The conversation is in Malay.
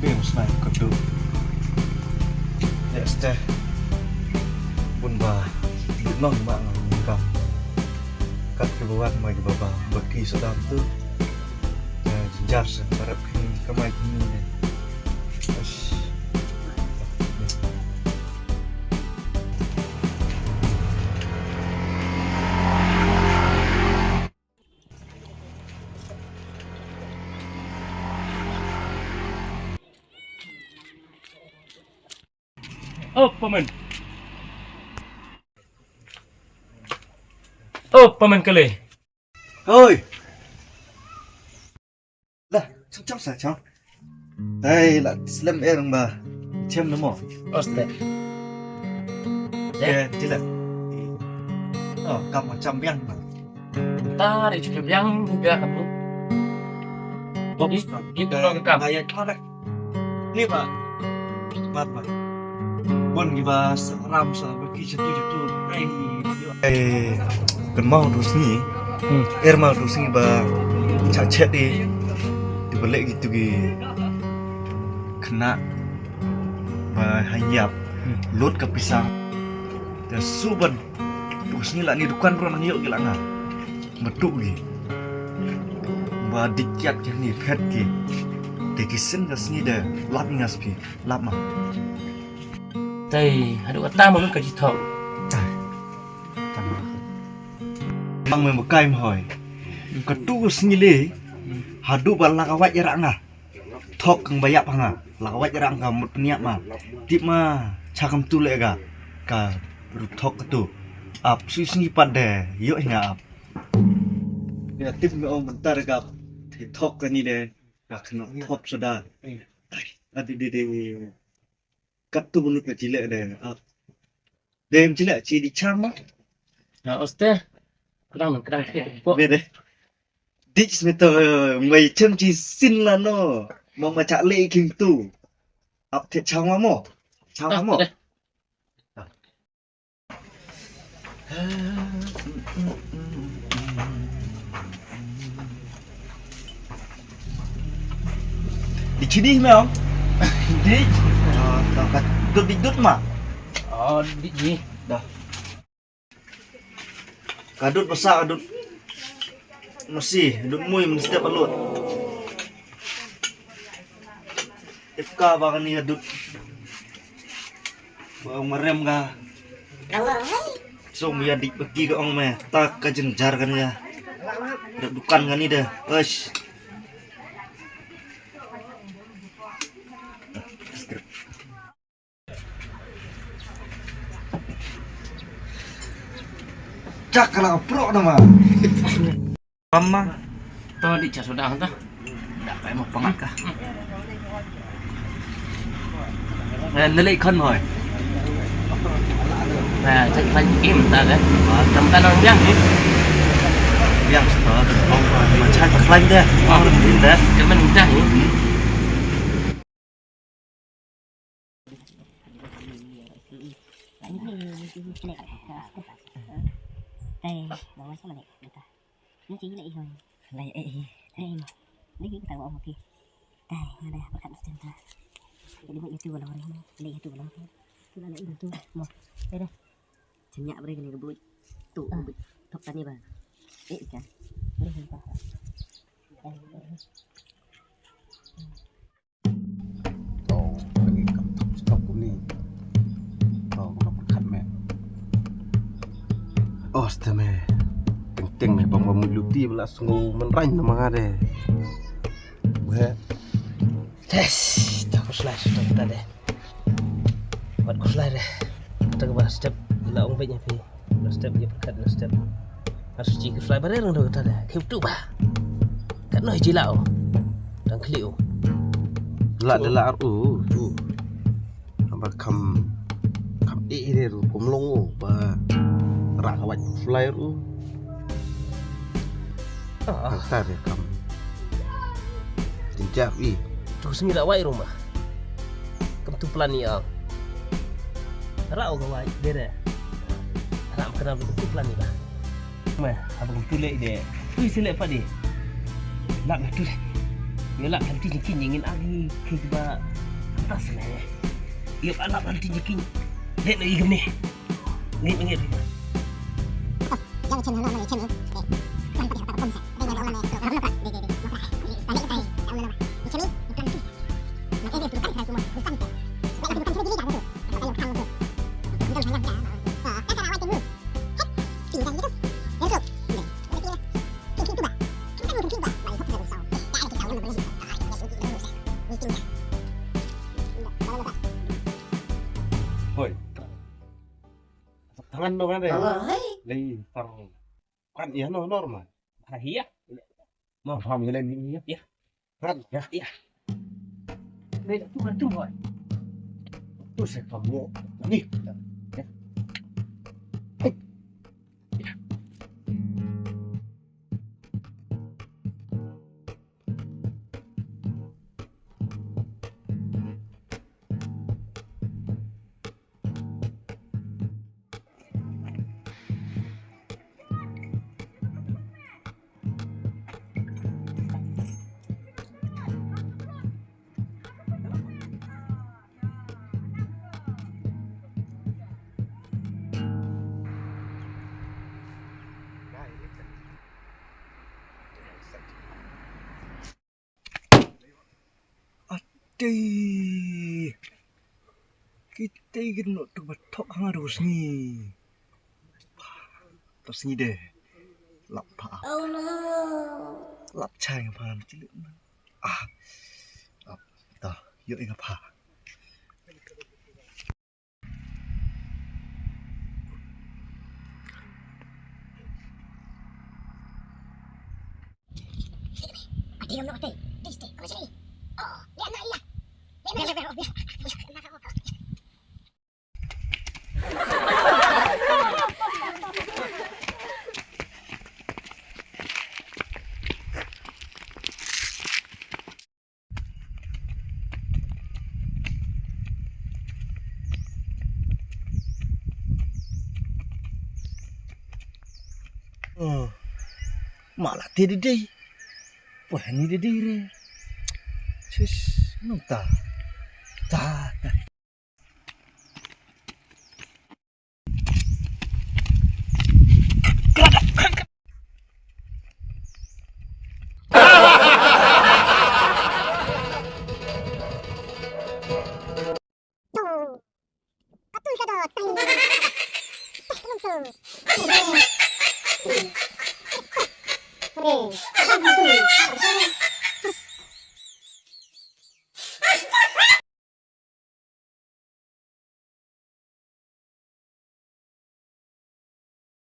bem snai kado. Ya ste. Pun ba non ba ngam. Kat keluar mai di baba bagi sedap tu. Jar sarap kini kamai kini. Ash. Oh, paman. Oh, paman kali. Ôi. Là, trong sao trong. Đây là slim em mà. Chem nó mỏ. Oste. Chỉ là cầm 100 yang mà. Ta di cukup yang juga kamu. Itu dong kam. Ayat kau dah. Ni ba. Mat ba. Bon giba ram sa bagi situ ai. Kan mau terus ni. Air mau terus ni ba. Cacet di balik gitu kena hanyap lut ke pisang dan suban terus ni lah ni dukan orang yuk gila ngah meduk gi ba dikyat ke ni pet gi dekisin ke sini dah lap ngas pi lap mah Tây, hadu kata mau ke jithau. Mang me makai mahoi ke tu sini le hadu ba lakawat jarak ngah thok kang bayak panga lakawat jarak ngah mut niat mah tip mah cakam tu le ga ka thok tu ap sini pada yuk hingga ap ya tip me om bentar ga thok ka ni de ga kena thop sudah adi de kat tu mulut ke cilek de ap dem cilek ci di chang mah Nah, oste. Kurang kerang. về đây đích mày tờ mày chăm chỉ xin là nó mà trả lệ kinh tu ập thiệt chào mà mỏ đi chứ đi mày không đi đốt đi đốt mà Oh, di ni. dah kadut besar kadut masih kadut mui setiap alut FK bahkan ni kadut bang merem ga so mi adik pergi ke ong me tak ka jenjar kan ya dukan kan ni dah wesh cak kalau pro nama mama To di cas sudah entah. Tak phải một pangat kah. nilai kan hoy Nah, cek lagi im tak kan. Teman orang yang ni. yang setelah ông mà trai bạc lanh đây ông làm gì đấy Cuman dah ni. Đây, đó sao mà lại người ta. Nó chỉ lại rồi. Lại đây mà. Lấy cái tàu ông kia. Đây, đây, bắt cạnh trên ta. Jadi buat itu kalau orang ini, itu kalau tu lah itu tu, mau, đây, cenyak mereka ni kebut, tu kebut, top tadi bang, kan, ini kita, lagi stop ni nak berkat me steme teng me bang meluti belas sungu menrany nama ngade buat Tes, tak kuslai sudah tadi. Buat kuslai deh. Kita bahas step laung baiknya pi. Step dia berkat step. Harus cik kuslai bareng dah tadi. Kau tu bah. Kat noi jilau. Dan keliu. Delak tu apa kam dia tu kumlong ba rak awak flyer tu kasar kam tinjap Tu sendiri awak rumah. Kamu tu plan ni ang. Rau kawai dia. Anak kenal tu plan ni bah. Meh, abang tu lek dia. Tu silap apa dia? Nak tu lek. Yalah nanti jekin ingin lagi kita atas nih. Iya anak nanti jekin. Lihat lagi gini. Lihat. Yang channel lo channel. Kan pakai apa pun saya. Dengan orang lain. Orang lupa. Tadi kita tahu nama. Di sini bukan kita. Nah, ini bukan saya semua. Bukan saya. Nah, bukan saya jadi kan tu. Kalau kamu tu. Bukan hanya dah. Ah, kan awak tunggu. Tinggal gitu. Yang tu. Ini tu bah. Kita mungkin tu bah. Baik hok saya usah. Tak ada kita orang boleh. Ni tinggal. Kalau lupa. Hoy. Tangan lo kan deh. Hai. Lagi kan iya no normal. Iya. Mau paham ya ini ya. Kan ya. Đây tu kan tu boy. Tu saya kamu. Nih. Ya. Đi. Kita ingin nak batok hang harus ni. Terus ni deh. Lap pa. Oh no. Lap chai ngapa cilik. Ah. Lap. Tah, yuk ngapa. Dia nak kata. Dia stay. Kau cari. Oh, dia nak iya. Biar. Oh. Malah dia deh. Wah, ni dia deh. Sis, nunta. Ta. Betul kata. Betul.